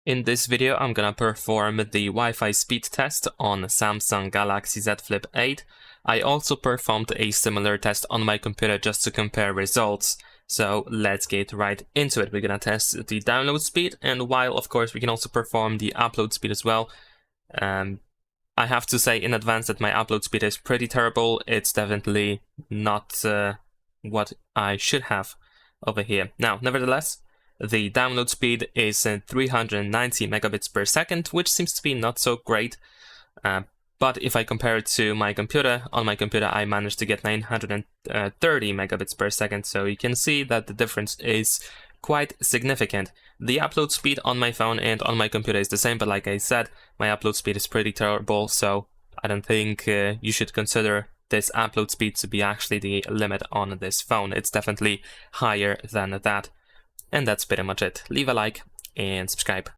In this video, I'm gonna perform the Wi-Fi speed test on Samsung Galaxy Z Flip 8. I also performed a similar test on my computer just to compare results. So let's get right into it. We're gonna test the download speed, and while of course we can also perform the upload speed as well. I have to say in advance that my upload speed is pretty terrible. It's definitely not what I should have over here. Now, nevertheless, the download speed is 390 megabits per second, which seems to be not so great. But if I compare it to my computer, on my computer I managed to get 930 megabits per second, so you can see that the difference is quite significant. The upload speed on my phone and on my computer is the same, but like I said, my upload speed is pretty terrible, so I don't think you should consider this upload speed to be actually the limit on this phone. It's definitely higher than that. And that's pretty much it. Leave a like and subscribe.